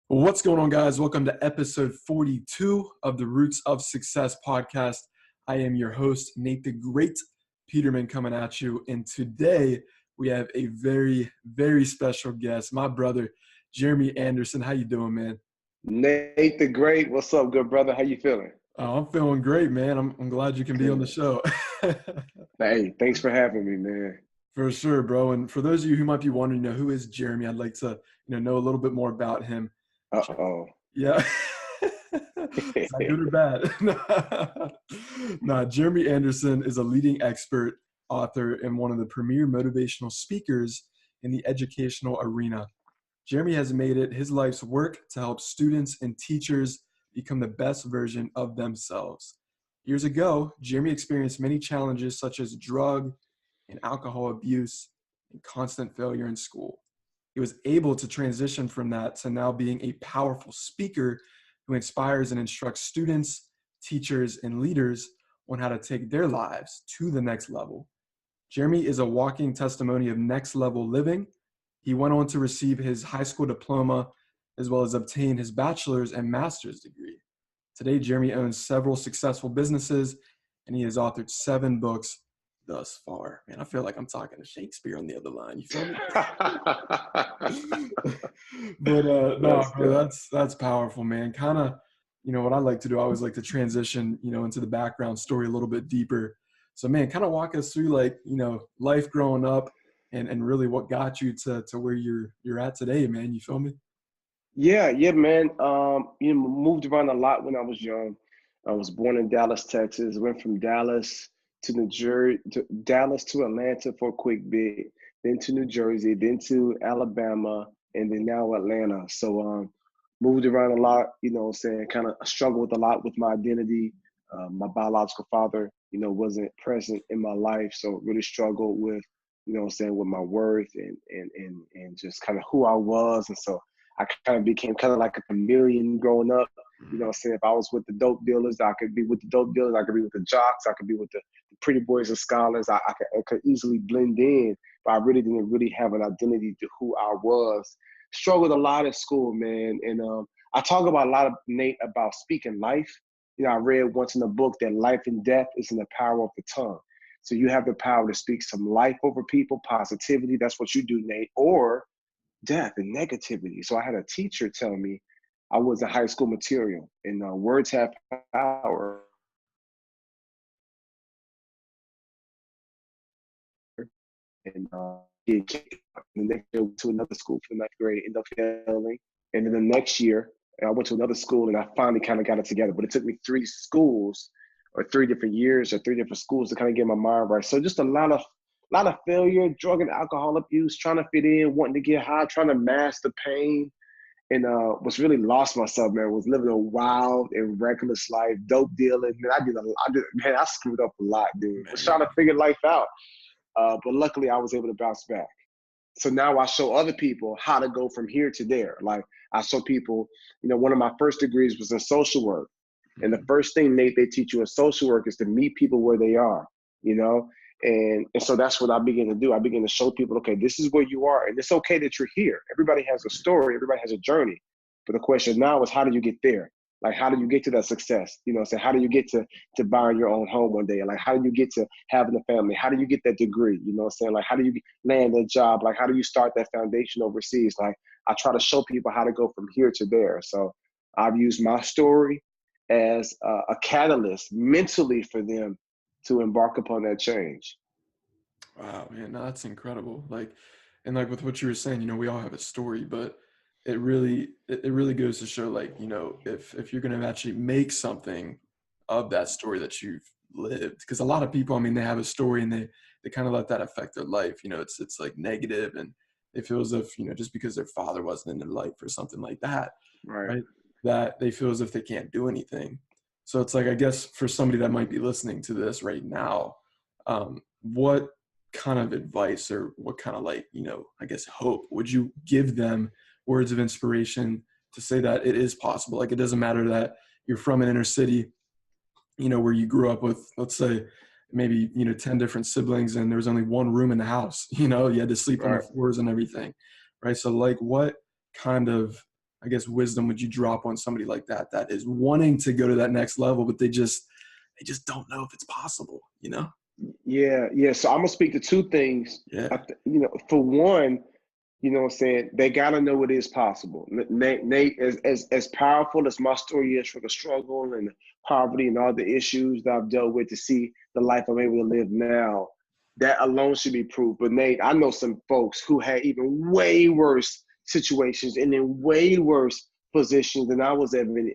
Well, what's going on, guys? Welcome to episode 42 of the Roots of Success podcast. I am your host, Nate the Great Peterman, coming at you. And today we have a very, very special guest, my brother, Jeremy Anderson. How you doing, man? Nate the Great, what's up, good brother? How you feeling? Oh, I'm feeling great, man. I'm glad you can be on the Good. show. Hey, thanks for having me, man. For sure, bro. And for those of you who might be wondering, who is Jeremy? I'd like to, know a little bit more about him. Uh-oh. Yeah. Is that good or bad? Nah, Jeremy Anderson is a leading expert, author, and one of the premier motivational speakers in the educational arena. Jeremy has made it his life's work to help students and teachers become the best version of themselves. Years ago, Jeremy experienced many challenges such as drug and alcohol abuse and constant failure in school. He was able to transition from that to now being a powerful speaker who inspires and instructs students, teachers, and leaders on how to take their lives to the next level. Jeremy is a walking testimony of next level living. He went on to receive his high school diploma as well as obtain his bachelor's and master's degree. Today, Jeremy owns several successful businesses and he has authored 7 books thus far. Man, I feel like I'm talking to Shakespeare on the other line. You feel me? But no, bro, that's powerful, man. Kind of, what I like to do, I always like to transition, into the background story a little bit deeper. So, man, kind of walk us through, like, life growing up and really what got you to where you're at today, man. You feel me? Yeah, man. Moved around a lot when I was young. I was born in Dallas, Texas. Went from Dallas to New Jersey, to Dallas to Atlanta for a quick bit, then to New Jersey, then to Alabama, and then now Atlanta. So moved around a lot, kind of struggled with a lot with my identity. My biological father, wasn't present in my life, so really struggled with, with my worth and just kind of who I was. And so I kind of became kind of like a chameleon growing up. If I was with the dope dealers, I could be with the dope dealers. I could be with the jocks. I could be with the pretty boys and scholars. I could easily blend in, but I really didn't really have an identity to who I was. Struggled a lot at school, man. And I talk about a lot of, Nate, about speaking life. I read once in a book that life and death is in the power of the tongue. So you have the power to speak some life over people, positivity. That's what you do, Nate. Or death and negativity. So I had a teacher tell me I was a high school material, and words have power. And get kicked out. The next year, went to another school for the 9th grade, ended up failing. And then the next year, I went to another school, and I finally kind of got it together. But it took me 3 schools, or 3 different years, or 3 different schools to kind of get my mind right. So just a lot of failure, drug and alcohol abuse, trying to fit in, wanting to get high, trying to mask the pain. And was really lost myself, man. Was living a wild and reckless life, dope dealing. Man, I screwed up a lot, dude. Was trying to figure life out. But luckily, I was able to bounce back. So now I show other people how to go from here to there. Like, I show people, one of my first degrees was in social work. And the first thing, Nate, they teach you in social work is to meet people where they are, And so that's what I begin to do. I begin to show people, okay, this is where you are. And it's okay that you're here. Everybody has a story. Everybody has a journey. But the question now is, how do you get there? Like, how do you get to that success? So how do you get to buying your own home one day? Like, how do you get to having a family? How do you get that degree? Like, how do you land that job? Like, how do you start that foundation overseas? Like, I try to show people how to go from here to there. So I've used my story as a catalyst mentally for them to embark upon that change. Wow, man, no, that's incredible. And with what you were saying, we all have a story, but it really goes to show, like, if you're going to actually make something of that story that you've lived, because a lot of people, I mean, they have a story and they kind of let that affect their life. It's like negative, and they feel as if, just because their father wasn't in their life or something like that, Right. right? That they feel as if they can't do anything. So it's like, I guess for somebody that might be listening to this right now, what kind of advice or what kind of, like, I guess hope would you give them, words of inspiration to say that it is possible? Like, it doesn't matter that you're from an inner city, where you grew up with, let's say, maybe, 10 different siblings and there was only one room in the house, you had to sleep on the Right. floors and everything. Right. So, like, what kind of I guess, wisdom would you drop on somebody like that, that is wanting to go to that next level, but they just don't know if it's possible, you know? Yeah. So I'm gonna speak to two things. Yeah. For one, you know what I'm saying, they gotta know it is possible. Nate, as powerful as my story is for the struggle and the poverty and all the issues that I've dealt with to see the life I'm able to live now, that alone should be proof. But Nate, I know some folks who had even way worse situations and in way worse positions than I was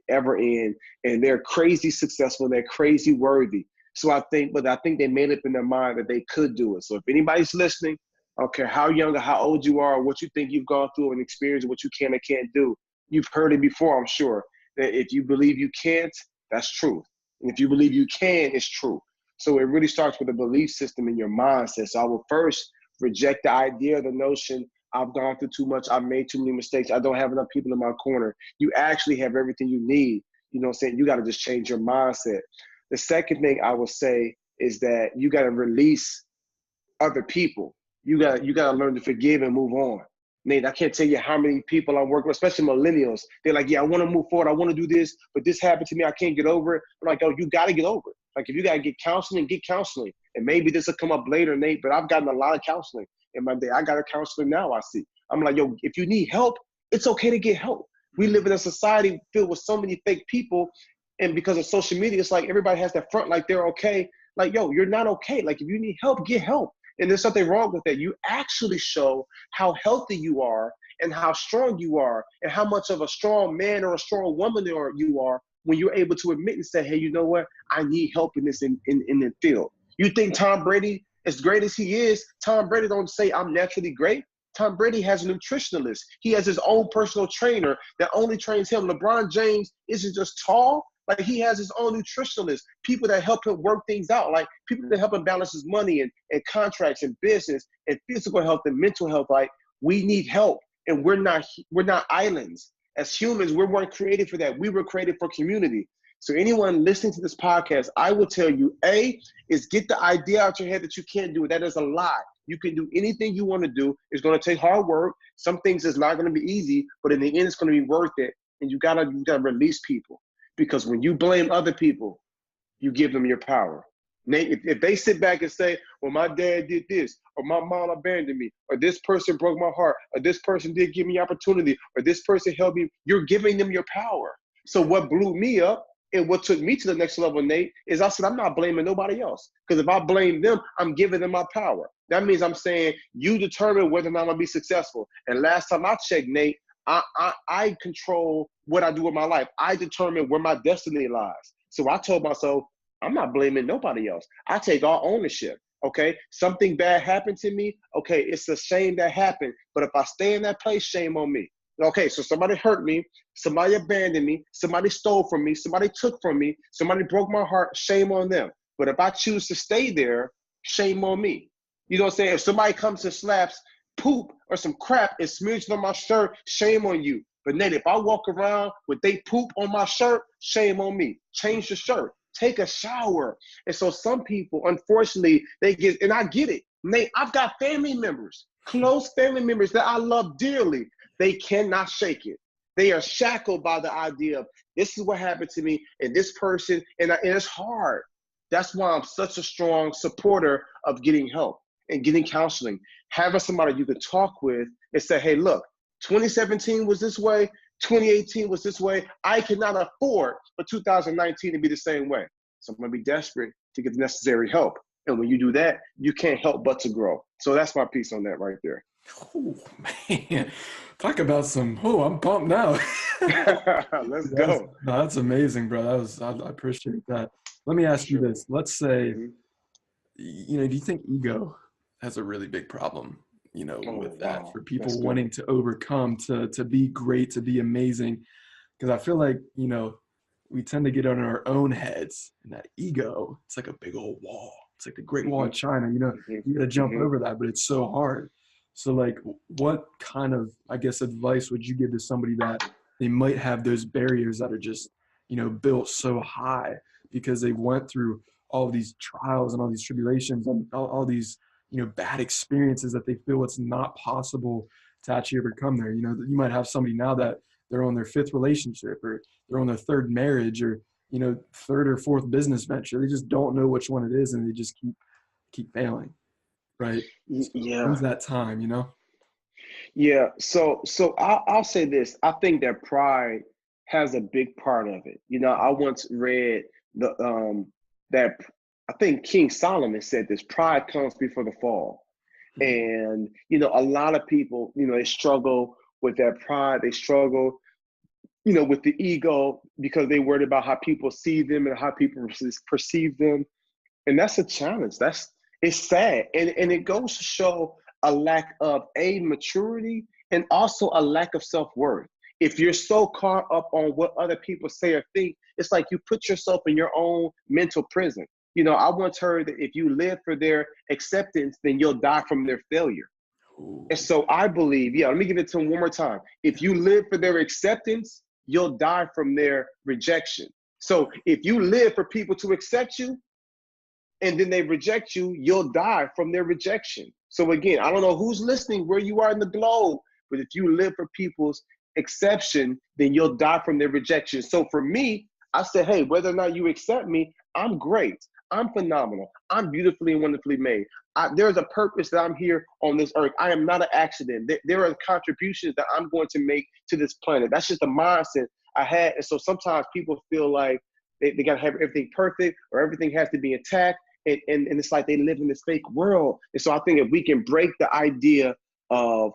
ever in, and they're crazy successful, they're crazy worthy. So I think they made up in their mind that they could do it. So if anybody's listening, I don't care how young or how old you are, or what you think you've gone through and experienced, what you can and can't do, you've heard it before, I'm sure, that if you believe you can't, that's truth. And if you believe you can, it's true. So it really starts with a belief system in your mindset. So I will first reject the idea, the notion, I've gone through too much, I've made too many mistakes, I don't have enough people in my corner. You actually have everything you need. You know what I'm saying? You got to just change your mindset. The second thing I will say is that you got to release other people. You got to learn to forgive and move on. Nate, I can't tell you how many people I'm working with, especially millennials. They're like, yeah, I want to move forward. I want to do this, but this happened to me. I can't get over it. I'm like, oh, you got to get over it. Like, if you got to get counseling, get counseling. And maybe this will come up later, Nate, but I've gotten a lot of counseling in my day. I got a counselor now, I see. I'm like, yo, if you need help, it's okay to get help. We live in a society filled with so many fake people. And because of social media, it's like everybody has that front like they're okay. Like, yo, you're not okay. Like, if you need help, get help. And there's something wrong with that. You actually show how healthy you are and how strong you are and how much of a strong man or a strong woman you are when you're able to admit and say, hey, you know what? I need help in this in the field. You think Tom Brady, as great as he is, Tom Brady don't say I'm naturally great. Tom Brady has a nutritionalist. He has his own personal trainer that only trains him. LeBron James isn't just tall. Like, he has his own nutritionalist, people that help him work things out, like people that help him balance his money and contracts and business and physical health and mental health. Like, we need help, and we're not islands. As humans, we weren't created for that. We were created for community. So anyone listening to this podcast, I will tell you, A, is get the idea out your head that you can't do it. That is a lie. You can do anything you want to do. It's going to take hard work. Some things is not going to be easy, but in the end, it's going to be worth it. And you gotta release people. Because when you blame other people, you give them your power. Nate, if they sit back and say, well, my dad did this, or my mom abandoned me, or this person broke my heart, or this person did give me opportunity, or this person helped me, you're giving them your power. So what blew me up and what took me to the next level, Nate, is I said, I'm not blaming nobody else. Because if I blame them, I'm giving them my power. That means I'm saying, you determine whether or not I'm going to be successful. And last time I checked, Nate, I control what I do with my life. I determine where my destiny lies. So I told myself, I'm not blaming nobody else. I take all ownership, okay? Something bad happened to me, okay, it's a shame that happened. But if I stay in that place, shame on me. Okay, so somebody hurt me, somebody abandoned me, somebody stole from me, somebody took from me, somebody broke my heart, shame on them. But if I choose to stay there, shame on me. You know what I'm saying? If somebody comes and slaps poop or some crap and smears it on my shirt, shame on you. But Nate, if I walk around with they poop on my shirt, shame on me. Change the shirt. Take a shower. And so some people, unfortunately, and I get it. Nate, I've got family members, close family members that I love dearly. They cannot shake it. They are shackled by the idea of this is what happened to me and this person, and it's hard. That's why I'm such a strong supporter of getting help and getting counseling. Having somebody you can talk with and say, hey, look, 2017 was this way, 2018 was this way. I cannot afford for 2019 to be the same way. So I'm going to be desperate to get the necessary help. And when you do that, you can't help but to grow. So that's my piece on that right there. Oh, man. Talk about I'm pumped now. Let's go. That's amazing, bro. I appreciate that. Let me ask you this. Let's say, do you think ego has a really big problem, with that for people wanting to overcome, to be great, to be amazing? Because I feel like, we tend to get on our own heads, and that ego, it's like a big old wall. It's like the Great Wall of China, you got to jump over that, but it's so hard. So like, what kind of, I guess, advice would you give to somebody that they might have those barriers that are just, built so high because they went through all of these trials and all these tribulations and all these, bad experiences that they feel it's not possible to actually overcome there. You might have somebody now that they're on their fifth relationship, or they're on their third marriage, or, you know, third or fourth business venture. They just don't know which one it is, and they just keep failing, right? So Yeah. when's that time, you know? Yeah. So I'll say this. I think that pride has a big part of it. You know, I once read that I think King Solomon said this: pride comes before the fall. And you know, a lot of people, you know, they struggle with that pride. They struggle, you know, with the ego because they worried about how people see them and how people perceive them. And that's a challenge. It's sad. And it goes to show a lack of maturity and also a lack of self-worth. If you're so caught up on what other people say or think, it's like you put yourself in your own mental prison. You know, I once heard that if you live for their acceptance, then you'll die from their failure. And Ooh. so I believe, yeah, let me give it to them one more time. If you live for their acceptance, you'll die from their rejection. So if you live for people to accept you, and then they reject you, you'll die from their rejection. So again, I don't know who's listening, where you are in the globe, but if you live for people's exception, then you'll die from their rejection. So for me, I said, hey, whether or not you accept me, I'm great. I'm phenomenal. I'm beautifully and wonderfully made. There's a purpose that I'm here on this earth. I am not an accident. There are contributions that I'm going to make to this planet. That's just the mindset I had. And so sometimes people feel like they got to have everything perfect or everything has to be intact. And it's like they live in this fake world. And so I think if we can break the idea of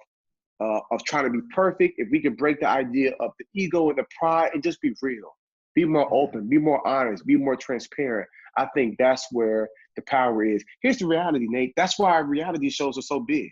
trying to be perfect, if we can break the idea of the ego and the pride and just be real, be more open, be more honest, be more transparent, I think that's where the power is. Here's the reality, Nate. That's why reality shows are so big.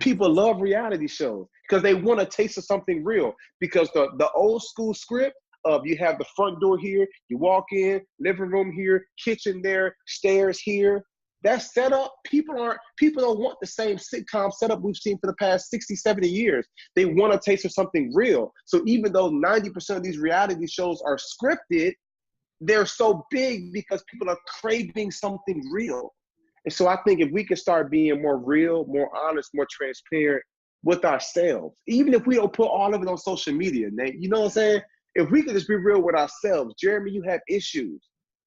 People love reality shows because they want a taste of something real. Because the old school script of you have the front door here, you walk in, living room here, kitchen there, stairs here. That setup, people don't want the same sitcom setup we've seen for the past 60, 70 years. They want a taste of something real. So even though 90% of these reality shows are scripted, they're so big because people are craving something real. And so I think if we can start being more real, more honest, more transparent with ourselves, even if we don't put all of it on social media, Nate, you know what I'm saying? If we could just be real with ourselves, Jeremy, you have issues.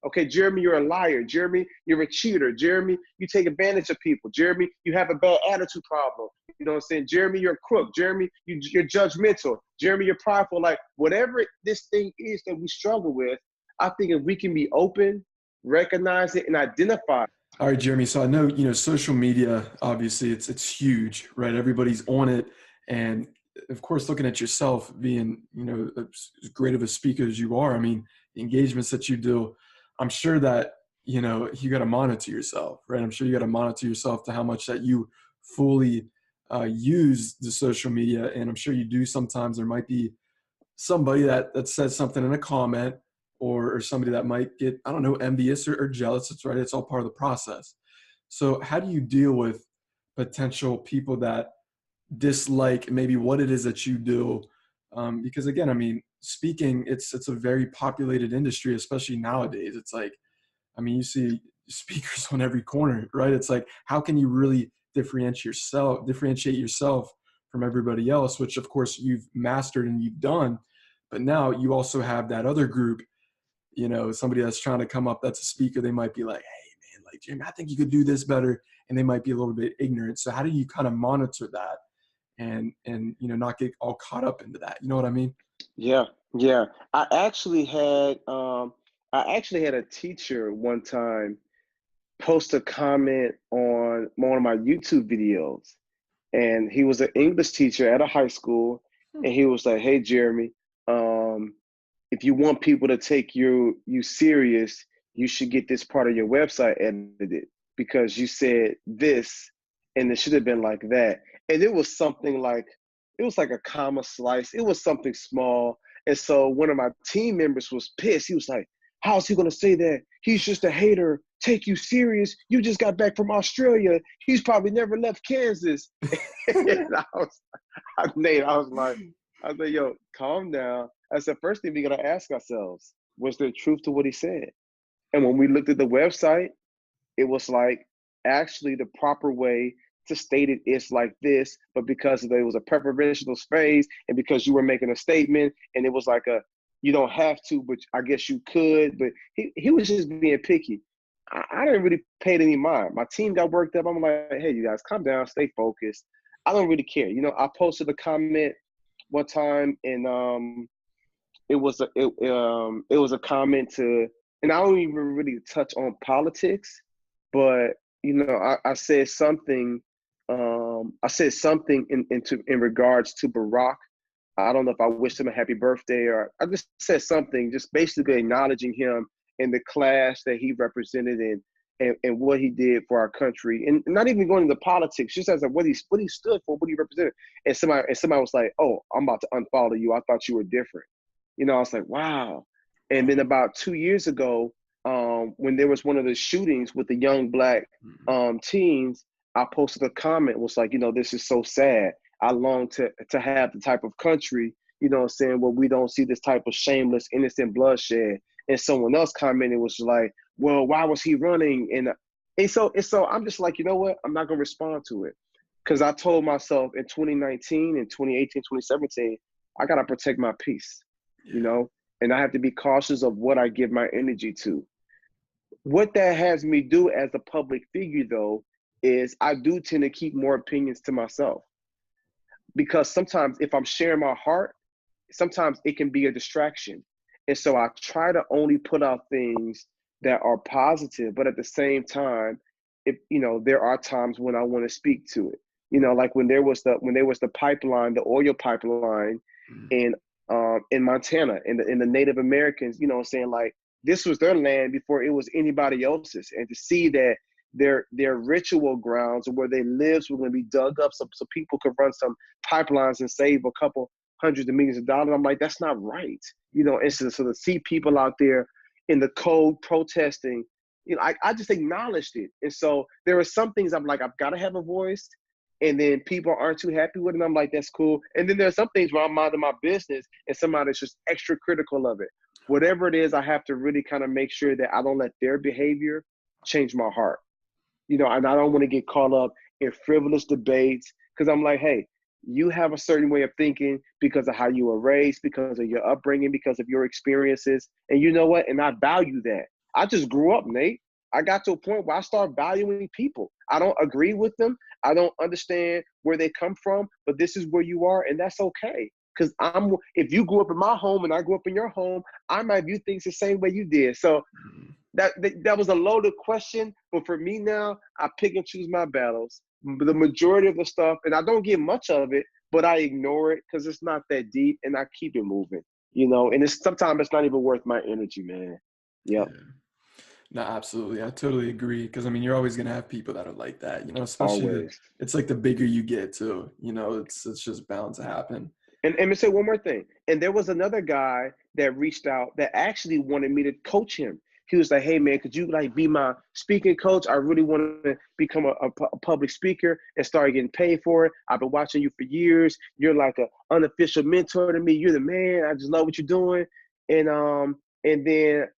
Okay, Jeremy, you're a liar. Jeremy, you're a cheater. Jeremy, you take advantage of people. Jeremy, you have a bad attitude problem. You know what I'm saying? Jeremy, you're a crook. Jeremy, you're judgmental. Jeremy, you're prideful. Like whatever this thing is that we struggle with, I think if we can be open, recognize it, and identify. All right, Jeremy. So I know, you know, social media, obviously it's huge, right? Everybody's on it. And of course, looking at yourself being, you know, as great of a speaker as you are, I mean, the engagements that you do, I'm sure that, you know, you got to monitor yourself, right? I'm sure you got to monitor yourself to how much that you fully use the social media. And I'm sure you do sometimes. There might be somebody that says something in a comment, or somebody that might get, I don't know, envious or jealous. It's right. It's all part of the process. So how do you deal with potential people that dislike maybe what it is that you do? Because again, I mean, speaking, it's a very populated industry, especially nowadays. It's like, I mean, you see speakers on every corner, right? It's like, how can you really differentiate yourself from everybody else, which of course you've mastered and you've done. But now you also have that other group, you know, somebody that's trying to come up that's a speaker. They might be like, hey man, like Jimmy, I think you could do this better. And they might be a little bit ignorant. So how do you kind of monitor that and you know, not get all caught up into that? You know what I mean? Yeah, yeah. I actually had a teacher one time post a comment on one of my YouTube videos. And he was an English teacher at a high school. And he was like, hey, Jeremy, if you want people to take you serious, you should get this part of your website edited because you said this and it should have been like that. And it was like a comma slice. It was something small. And so one of my team members was pissed. He was like, how's he going to say that? He's just a hater. Take you serious. You just got back from Australia. He's probably never left Kansas. And Nate, I was like, yo, calm down. I said, first thing we got to ask ourselves, was there truth to what he said? And when we looked at the website, it was like actually the proper way to state it, it's like this, but because there was a preferential phase and because you were making a statement and it was like you don't have to, but I guess you could. But he was just being picky. I didn't really pay it any mind. My team got worked up. I'm like, hey, you guys, calm down, stay focused. I don't really care. I posted a comment one time, and it was a comment to, and I don't even really touch on politics, but I said something. I said something in regards to Barack. I don't know if I wished him a happy birthday, or I just said something, just basically acknowledging him in the class that he represented and what he did for our country, and not even going into politics, just as what he stood for, what he represented. And somebody was like, "Oh, I'm about to unfollow you. I thought you were different." I was like, "Wow." And then about 2 years ago, when there was one of the shootings with the young black teens, I posted a comment, was like, this is so sad. I long to have the type of country, saying, where we don't see this type of shameless, innocent bloodshed. And someone else commented, was like, well, why was he running? And so I'm just like, you know what? I'm not going to respond to it. Because I told myself in 2019 and 2018, 2017, I got to protect my peace, and I have to be cautious of what I give my energy to. What that has me do as a public figure, though, is I do tend to keep more opinions to myself. Because sometimes if I'm sharing my heart, sometimes it can be a distraction. And so I try to only put out things that are positive, but at the same time, there are times when I want to speak to it. Like when there was the pipeline, the oil pipeline in Montana, and the Native Americans, saying like this was their land before it was anybody else's. And to see that their ritual grounds and where they lived were going to be dug up so people could run some pipelines and save a couple hundreds of millions of dollars. I'm like, that's not right. And so to see people out there in the cold protesting, I just acknowledged it. And so there are some things I'm like, I've got to have a voice. And then people aren't too happy with it. And I'm like, that's cool. And then there's some things where I'm minding my business and somebody's just extra critical of it. Whatever it is, I have to really kind of make sure that I don't let their behavior change my heart. And I don't want to get caught up in frivolous debates, because I'm like, hey, you have a certain way of thinking because of how you were raised, because of your upbringing, because of your experiences. And you know what? And I value that. I just grew up, Nate. I got to a point where I start valuing people. I don't agree with them. I don't understand where they come from, but this is where you are, and that's okay. Because if you grew up in my home and I grew up in your home, I might view things the same way you did. So that was a loaded question, but for me now, I pick and choose my battles. The majority of the stuff, and I don't get much of it, but I ignore it because it's not that deep, and I keep it moving. And sometimes it's not even worth my energy, man. Yep. Yeah. No, absolutely. I totally agree. Because you're always gonna have people that are like that. Especially Always. it's like the bigger you get too. It's just bound to happen. And let me say one more thing. And there was another guy that reached out that actually wanted me to coach him. He was like, hey, man, could you be my speaking coach? I really want to become a public speaker and start getting paid for it. I've been watching you for years. You're like an unofficial mentor to me. You're the man. I just love what you're doing. And then,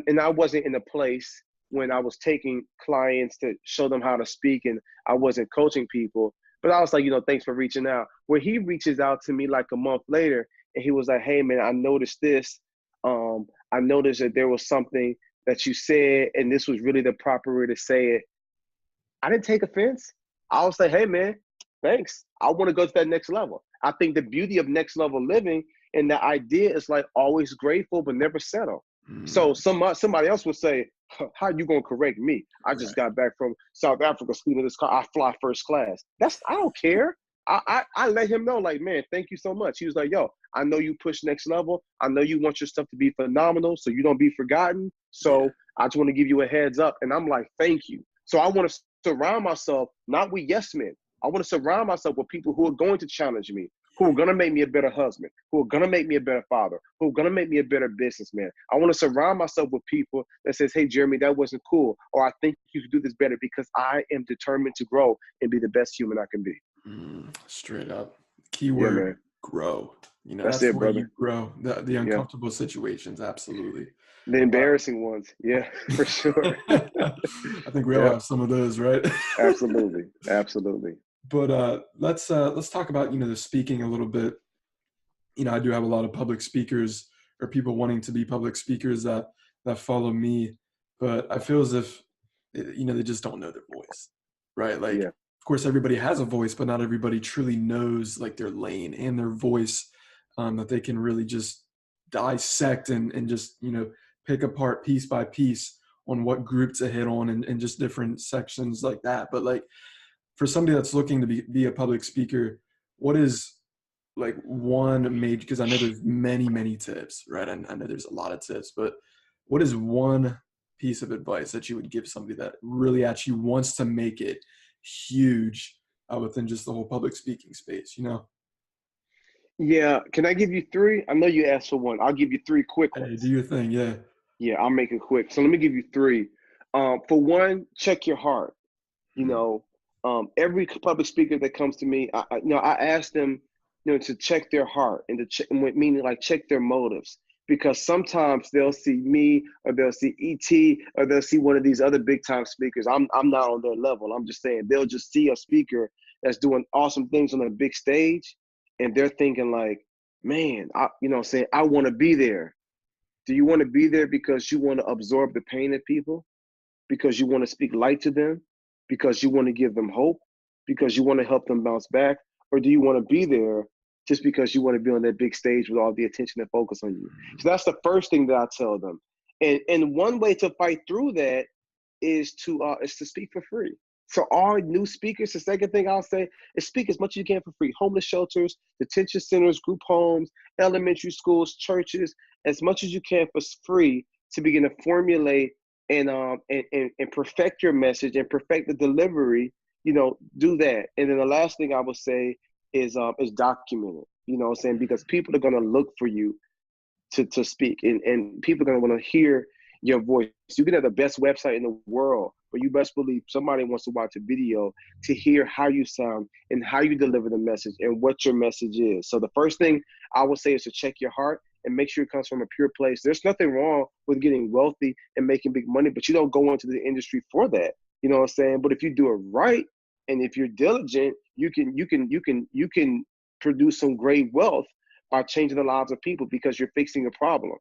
and I wasn't in a place when I was taking clients to show them how to speak, and I wasn't coaching people. But I was like, thanks for reaching out. Where he reaches out to me like a month later, and he was like, hey, man, I noticed this. I noticed that there was something that you said, and this was really the proper way to say it. I didn't take offense. I was like, hey, man, thanks. I want to go to that next level. I think the beauty of next level living and the idea is like always grateful, but never settle. So somebody else would say, how are you going to correct me? I just got back from South Africa speaking this car. I fly first class. I don't care. I let him know, like, man, thank you so much. He was like, yo, I know you push next level. I know you want your stuff to be phenomenal so you don't be forgotten. So I just want to give you a heads up. And I'm like, thank you. So I want to surround myself, not with yes men. I want to surround myself with people who are going to challenge me, who are going to make me a better husband, who are going to make me a better father, who are going to make me a better businessman. I want to surround myself with people that says, hey, Jeremy, that wasn't cool. Or I think you could do this better, because I am determined to grow and be the best human I can be. Straight up. Keyword, grow. That's that's it, where you brother. grow, the Yeah. uncomfortable situations. Absolutely. The embarrassing ones. Yeah, for sure. I think we all Yeah, have some of those, right? absolutely. Absolutely. But let's talk about, the speaking a little bit. I do have a lot of public speakers or people wanting to be public speakers that follow me, but I feel as if they just don't know their voice, right? Like, Yeah. of course, everybody has a voice, but not everybody truly knows like their lane and their voice, that they can really just dissect and just pick apart piece by piece on what group to hit on and just different sections like that. But like for somebody that's looking to be a public speaker, what is like one major, because I know there's many tips, right? And I know there's a lot of tips, but what is one piece of advice that you would give somebody that really actually wants to make it huge within just the whole public speaking space? Yeah. Can I give you three? I know you asked for one. I'll give you three quick Hey, do ones. your thing. Yeah. Yeah, I'll make it quick. So let me give you three. For one, check your heart. You Hmm. know, every public speaker that comes to me, I ask them, to check their heart and to check, meaning like check their motives, because sometimes they'll see me or they'll see ET or they'll see one of these other big time speakers. I'm not on their level. I'm just saying they'll just see a speaker that's doing awesome things on a big stage, and they're thinking like, man, saying I want to be there. Do you want to be there because you want to absorb the pain of people? Because you want to speak light to them, because you want to give them hope, because you want to help them bounce back? Or do you want to be there just because you want to be on that big stage with all the attention and focus on you? So that's the first thing that I tell them. And one way to fight through that is to speak for free. So all new speakers, the second thing I'll say is speak as much as you can for free. Homeless shelters, detention centers, group homes, elementary schools, churches, as much as you can for free, to begin to formulate and perfect your message and perfect the delivery. Do that. And then the last thing I would say is document it. You know what I'm saying? Because people are gonna look for you to speak, and people are going to want to hear your voice. You can have the best website in the world, but you best believe somebody wants to watch a video to hear how you sound and how you deliver the message and what your message is. So the first thing I would say is to check your heart and make sure it comes from a pure place. There's nothing wrong with getting wealthy and making big money, but you don't go into the industry for that. You know what I'm saying? But if you do it right and if you're diligent, you can produce some great wealth by changing the lives of people because you're fixing a problem.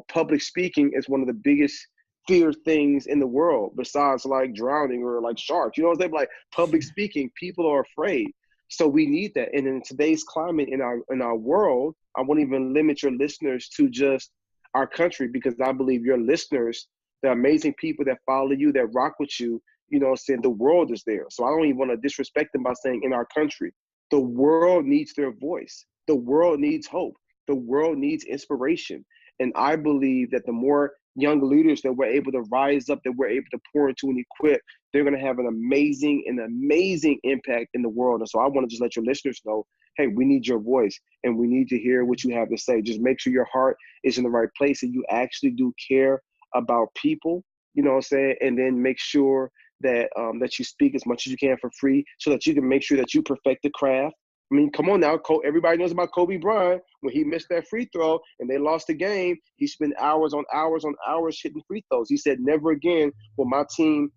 Public speaking is one of the biggest fear things in the world, besides like drowning or like sharks. You know what I'm saying? Like public speaking, people are afraid. So we need that. And in today's climate in our world, I won't even limit your listeners to just our country, because I believe your listeners, the amazing people that follow you, that rock with you, saying the world is there. So I don't even want to disrespect them by saying in our country. The world needs their voice. The world needs hope. The world needs inspiration. And I believe that the more young leaders that we're able to rise up, that we're able to pour into and equip, they're going to have an amazing impact in the world. And so I want to just let your listeners know, hey, we need your voice and we need to hear what you have to say. Just make sure your heart is in the right place and you actually do care about people, you know what I'm saying? And then make sure that you speak as much as you can for free, so that you can make sure that you perfect the craft. I mean, come on now. Everybody knows about Kobe Bryant. When he missed that free throw and they lost the game, he spent hours on hours on hours hitting free throws. He said, never again will my team,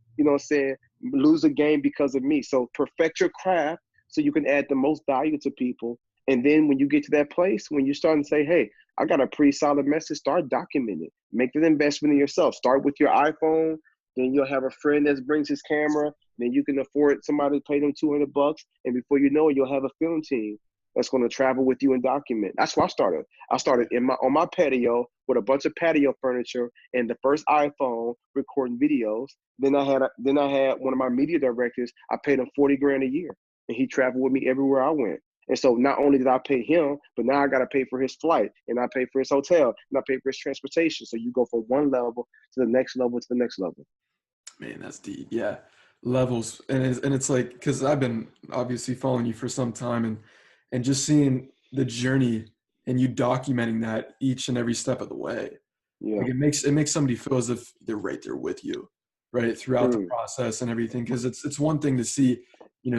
lose a game because of me. So perfect your craft so you can add the most value to people. And then when you get to that place, when you're starting to say, hey, I got a pretty solid message, start documenting it. Make the investment in yourself. Start with your iPhone. Then you'll have a friend that brings his camera. Then you can afford somebody to pay them $200, and before you know it, you'll have a film team that's going to travel with you and document. That's where I started. I started on my patio with a bunch of patio furniture and the first iPhone recording videos. Then I had one of my media directors. I paid him $40,000 a year, and he traveled with me everywhere I went. And so not only did I pay him, but now I got to pay for his flight, and I pay for his hotel, and I pay for his transportation. So you go from one level to the next level to the next level. Man, that's deep. Yeah. Levels. And it's like, because I've been obviously following you for some time, and just seeing the journey and you documenting that each and every step of the way. Yeah. Like it makes somebody feel as if they're right there with you, right, throughout the Mm. process and everything. Because it's one thing to see,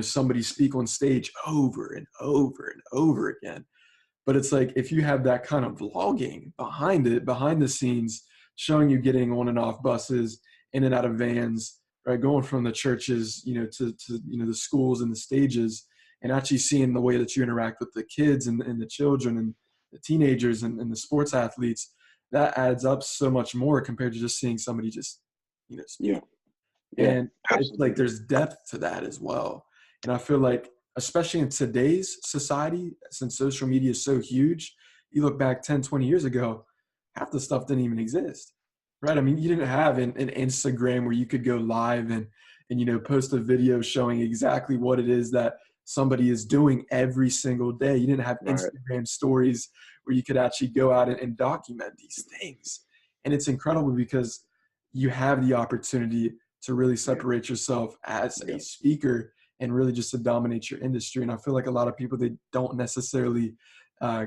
somebody speak on stage over and over and over again. But it's like, if you have that kind of vlogging behind it, behind the scenes, showing you getting on and off buses, in and out of vans, right, going from the churches, to the schools and the stages, and actually seeing the way that you interact with the kids and the children and the teenagers and the sports athletes, that adds up so much more compared to just seeing somebody just, Yeah. speak. Yeah. And it's like Absolutely. there's depth to that as well. And I feel like, especially in today's society, since social media is so huge, you look back 10, 20 years ago, half the stuff didn't even exist, right? I mean, you didn't have an Instagram where you could go live and post a video showing exactly what it is that somebody is doing every single day. You didn't have Right. Instagram stories where you could actually go out and document these things. And it's incredible because you have the opportunity to really Yeah. separate yourself as a Yeah. speaker and really just to dominate your industry. And I feel like a lot of people, they don't necessarily uh,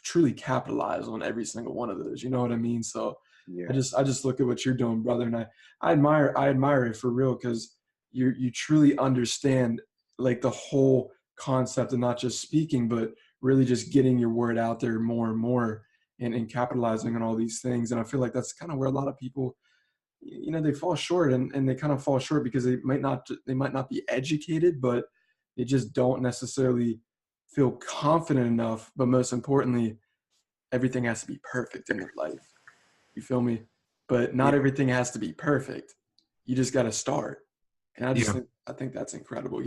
truly capitalize on every single one of those. You know what I mean? So Yeah. I just look at what you're doing, brother, and I admire it for real, because you truly understand like the whole concept of not just speaking, but really just getting your word out there more and more, and capitalizing on all these things. And I feel like that's kind of where a lot of people, they fall short, and they kind of fall short because they might not be educated, but they just don't necessarily feel confident enough. But most importantly, everything has to be perfect in their life. You feel me? But not Yeah. everything has to be perfect. You just got to start. And Yeah, I think that's incredible,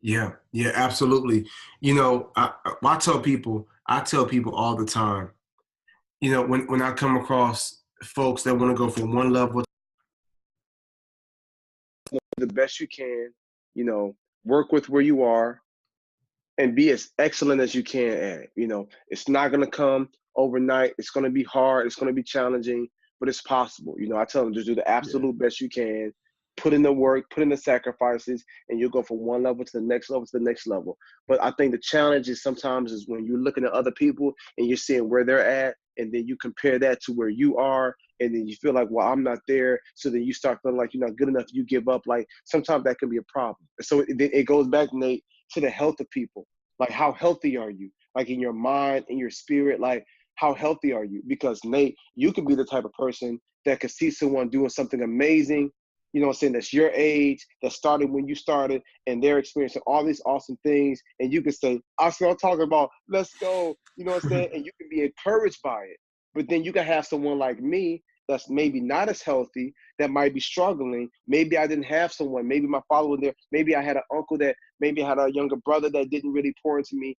yeah, yeah, absolutely. I tell people all the time, when I come across folks that want to go from one level. The best you can, you know, work with where you are and be as excellent as you can at it. It's not going to come overnight. It's going to be hard. It's going to be challenging, but it's possible. I tell them just do the Yeah. absolute best you can, put in the work, put in the sacrifices, and you'll go from one level to the next level to the next level. But I think the challenge is sometimes is when you're looking at other people and you're seeing where they're at, and then you compare that to where you are, and then you feel like, well, I'm not there. So then you start feeling like you're not good enough. You give up. Like sometimes that can be a problem. So it goes back, Nate, to the health of people. Like, how healthy are you? Like in your mind, in your spirit, like how healthy are you? Because Nate, you could be the type of person that could see someone doing something amazing, what I'm saying, that's your age, that started when you started, and they're experiencing all these awesome things. And you could say, I still talking about, let's go, you know what I'm saying? And you can be encouraged by it. But then you can have someone like me that's maybe not as healthy, that might be struggling. Maybe I didn't have someone. Maybe my father was there. Maybe I had an uncle that, maybe I had a younger brother that didn't really pour into me.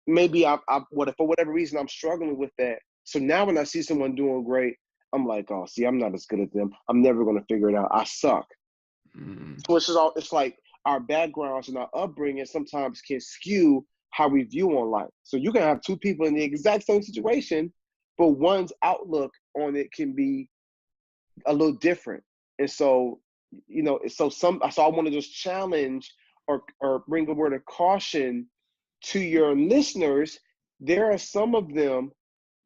Maybe for whatever reason, I'm struggling with that. So now when I see someone doing great, I'm like, oh, see, I'm not as good as them. I'm never going to figure it out. I suck. Mm. So it's like our backgrounds and our upbringing sometimes can skew how we view on life. So you can have two people in the exact same situation, but one's outlook on it can be a little different. And so, so I want to just challenge or bring a word of caution to your listeners. There are some of them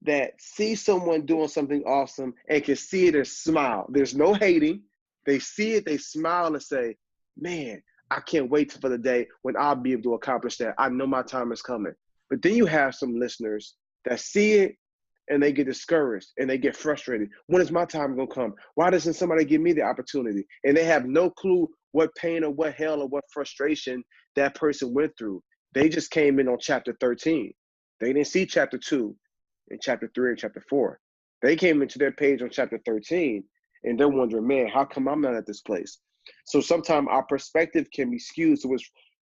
that see someone doing something awesome and can see it and smile. There's no hating. They see it, they smile and say, man, I can't wait for the day when I'll be able to accomplish that. I know my time is coming. But then you have some listeners that see it and they get discouraged and they get frustrated. When is my time going to come? Why doesn't somebody give me the opportunity? And they have no clue what pain or what hell or what frustration that person went through. They just came in on chapter 13. They didn't see chapter 2 and chapter 3 and chapter 4. They came into their page on chapter 13 and they're wondering, man, how come I'm not at this place? So sometimes our perspective can be skewed. So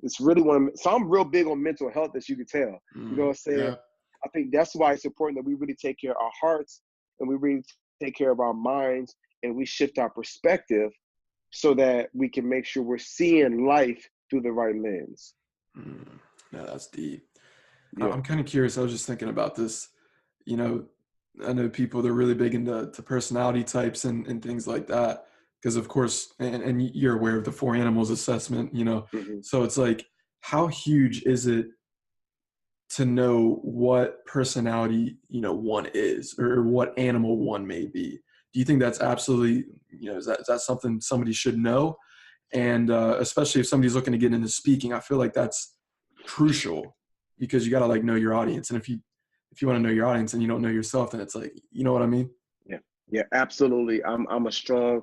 it's really so I'm real big on mental health, as you can tell. You know what I'm saying? Yeah. I think that's why it's important that we really take care of our hearts and we really take care of our minds and we shift our perspective so that we can make sure we're seeing life through the right lens. No, that's deep. Yeah. I'm kind of curious. I was just thinking about this. You know, I know people, they're really big into personality types and things like that. Because of course, and you're aware of the 4 animals assessment, Mm-hmm. so it's like, how huge is it to know what personality, one is, or what animal one may be? Do you think that's absolutely, is that something somebody should know? And especially if somebody's looking to get into speaking, I feel like that's crucial, because you got to like know your audience. And if you if you want to know your audience and you don't know yourself, then it's like, you know what I mean? Yeah, yeah, absolutely. I'm a strong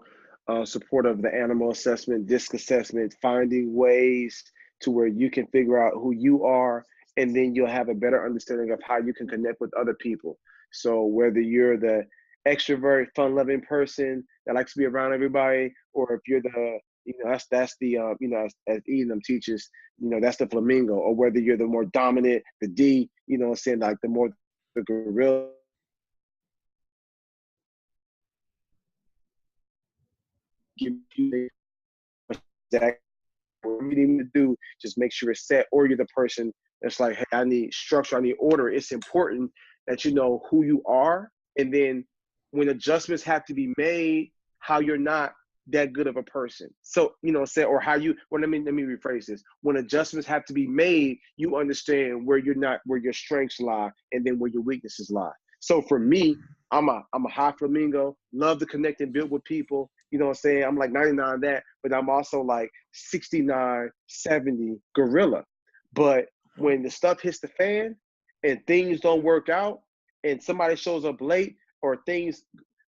supporter of the animal assessment, disc assessment, finding ways to where you can figure out who you are, and then you'll have a better understanding of how you can connect with other people. So whether you're the extrovert, fun-loving person that likes to be around everybody, or if you're the, that's the as Edom teaches, that's the flamingo, or whether you're the more dominant, the D, saying like the more the gorilla. Give you exactly what you need to do, just make sure it's set, or you're the person that's like, hey, I need structure, I need order. It's important that you know who you are, and then when adjustments have to be made, how you're not that good of a person. So, or how you, well, let me rephrase this. When adjustments have to be made, you understand where you're not, where your strengths lie, and then where your weaknesses lie. So for me, I'm a high flamingo, love to connect and build with people. I'm like 99 that, but I'm also like 69, 70 gorilla. But when the stuff hits the fan and things don't work out and somebody shows up late, or things,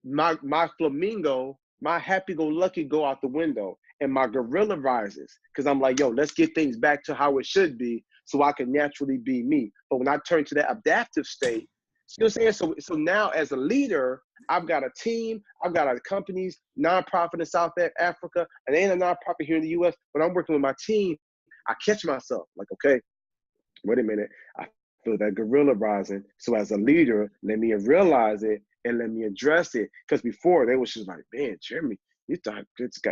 my flamingo, my happy-go-lucky go out the window, and my gorilla rises, because I'm like, yo, let's get things back to how it should be so I can naturally be me. But when I turn to that adaptive state, you know what I'm saying? So now as a leader, I've got a team, I've got a companies, nonprofit in South Africa, and ain't a nonprofit here in the US, but I'm working with my team. I catch myself like, okay, wait a minute, I feel that gorilla rising. So as a leader, let me realize it and let me address it. Because before they was just like, man, Jeremy, you thought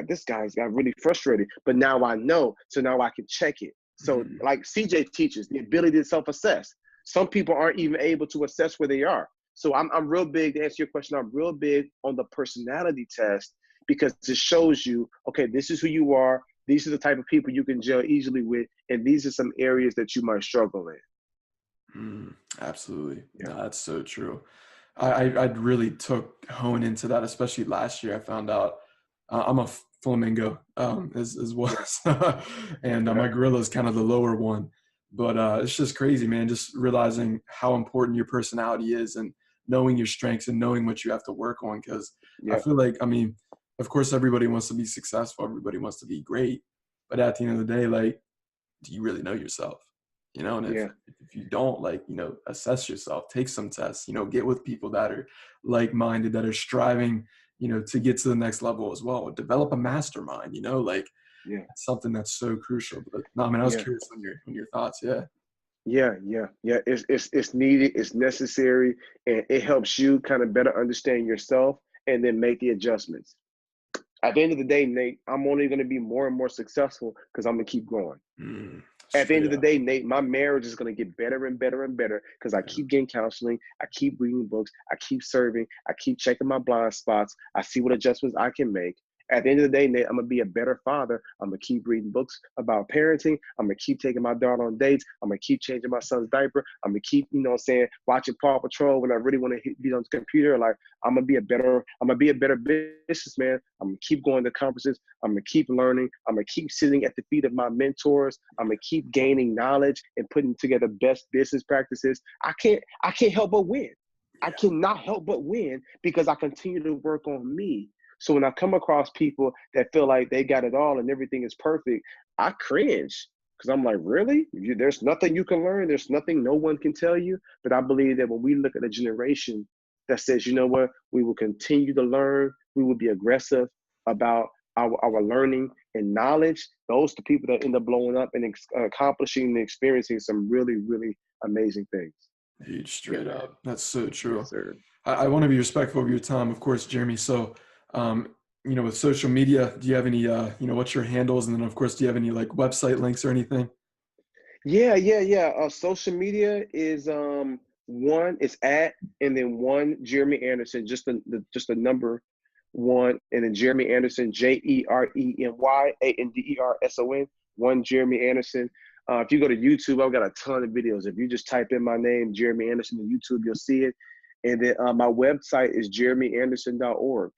this guy's got really frustrated. But now I know, so now I can check it. So like CJ teaches, the ability to self-assess. Some people aren't even able to assess where they are. So I'm real big, to answer your question, I'm real big on the personality test, because it shows you, okay, this is who you are. These are the type of people you can gel easily with, and these are some areas that you might struggle in. Absolutely. Yeah. No, that's so true. I really took hone into that, especially last year. I found out I'm a flamingo as well, and my gorilla is kind of the lower one. But it's just crazy, man. Just realizing how important your personality is, and knowing your strengths and knowing what you have to work on. Because I feel like, I mean, of course, everybody wants to be successful. Everybody wants to be great. But at the end of the day, like, do you really know yourself? And if you don't, like, assess yourself, take some tests, get with people that are like-minded, that are striving, to get to the next level as well. Develop a mastermind, like, it's something that's so crucial. But no, I mean, I was curious on your thoughts. Yeah. It's needed, it's necessary, and it helps you kind of better understand yourself and then make the adjustments. At the end of the day, Nate, I'm only going to be more and more successful because I'm going to keep growing. At the end of the day, Nate, my marriage is going to get better and better and better because I keep getting counseling, I keep reading books, I keep serving, I keep checking my blind spots, I see what adjustments I can make. At the end of the day, Nate, I'm going to be a better father. I'm going to keep reading books about parenting. I'm going to keep taking my daughter on dates. I'm going to keep changing my son's diaper. I'm going to keep, watching Paw Patrol when I really want to be on the computer. Like, I'm going to be a better businessman. I'm going to keep going to conferences. I'm going to keep learning. I'm going to keep sitting at the feet of my mentors. I'm going to keep gaining knowledge and putting together best business practices. I can't help but win. I cannot help but win because I continue to work on me. So when I come across people that feel like they got it all and everything is perfect, I cringe because I'm like, really? There's nothing you can learn. There's nothing no one can tell you. But I believe that when we look at a generation that says, you know what, we will continue to learn, we will be aggressive about our learning and knowledge, those are the people that end up blowing up and accomplishing and experiencing some really, really amazing things. Dude, straight up. That's so true. Yes, sir. I want to be respectful of your time, of course, Jeremy. So, with social media, do you have any, what's your handles? And then, of course, do you have any like website links or anything? Yeah. Social media is one is at, and then one Jeremy Anderson, just the number one, and then Jeremy Anderson, JEREMY ANDERSON, one Jeremy Anderson. If you go to YouTube, I've got a ton of videos. If you just type in my name, Jeremy Anderson, on YouTube, you'll see it. And then my website is jeremyanderson.org.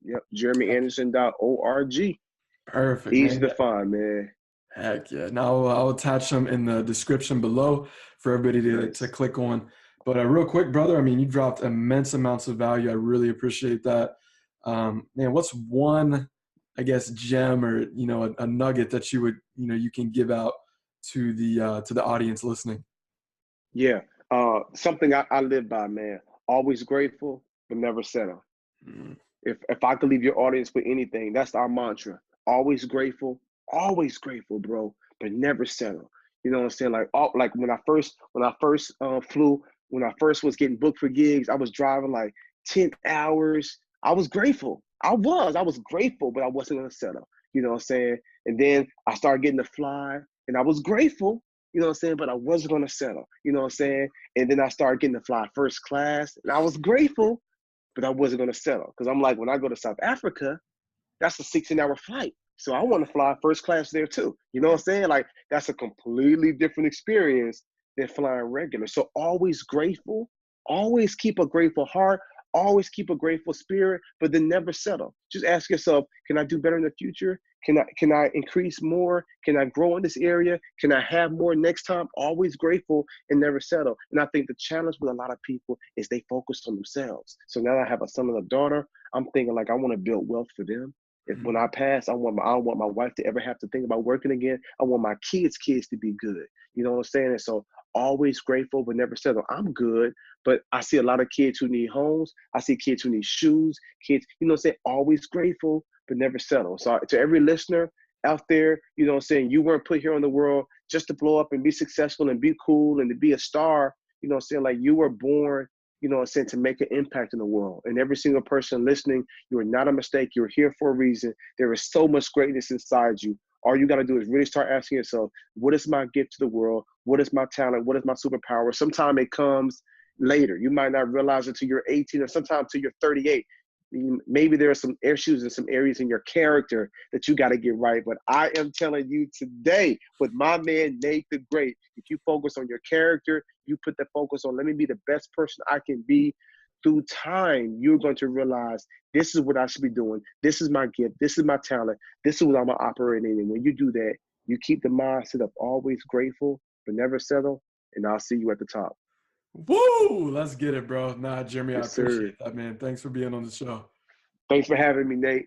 Yep, jeremyanderson.org. Perfect. Easy Man. to find, man. Heck yeah. Now I'll attach them in the description below for everybody to click on. But real quick, brother, I mean, you dropped immense amounts of value. I really appreciate that. Man, what's one, I guess, gem or, a nugget that you would, you can give out to the audience listening? Yeah. Something I live by, man. Always grateful, but never settle. Mm. If I could leave your audience with anything, that's our mantra. Always grateful, bro, but never settle. You know what I'm saying? Like when I first flew, when I first was getting booked for gigs, I was driving like 10 hours. I was grateful. I was grateful, but I wasn't gonna settle. You know what I'm saying? And then I started getting to fly, and I was grateful. You know what I'm saying? But I wasn't gonna settle. You know what I'm saying? And then I started getting to fly first class, and I was grateful, but I wasn't going to settle because I'm like, when I go to South Africa, that's a 16-hour flight. So I want to fly first class there too. You know what I'm saying? Like, that's a completely different experience than flying regular. So always keep a grateful heart, always keep a grateful spirit, but then never settle. Just ask yourself, can I do better in the future? Can I increase more? Can I grow in this area? Can I have more next time? Always grateful and never settle. And I think the challenge with a lot of people is they focus on themselves. So now that I have a son and a daughter, I'm thinking like I want to build wealth for them. If when I pass, I don't want my wife to ever have to think about working again. I want my kids to be good. You know what I'm saying? And so always grateful, but never settle. I'm good, but I see a lot of kids who need homes. I see kids who need shoes, kids, you know what I'm saying? Always grateful, but never settle. So to every listener out there, you know what I'm saying? You weren't put here in the world just to blow up and be successful and be cool and to be a star. You know what I'm saying? Like you were born, you know what I'm saying, to make an impact in the world. And every single person listening, you are not a mistake. You're here for a reason. There is so much greatness inside you. All you got to do is really start asking yourself, what is my gift to the world? What is my talent? What is my superpower? Sometimes it comes later. You might not realize it till you're 18 or sometimes till you're 38. Maybe there are some issues in some areas in your character that you got to get right. But I am telling you today, with my man Nate the Great, if you focus on your character, you put the focus on, let me be the best person I can be, through time, you're going to realize this is what I should be doing. This is my gift. This is my talent. This is what I'm operating in. And when you do that, you keep the mindset of always grateful, but never settle. And I'll see you at the top. Woo! Let's get it, bro. Nah, Jeremy, I Yes, sir. appreciate that, man. Thanks for being on the show. Thanks for having me, Nate.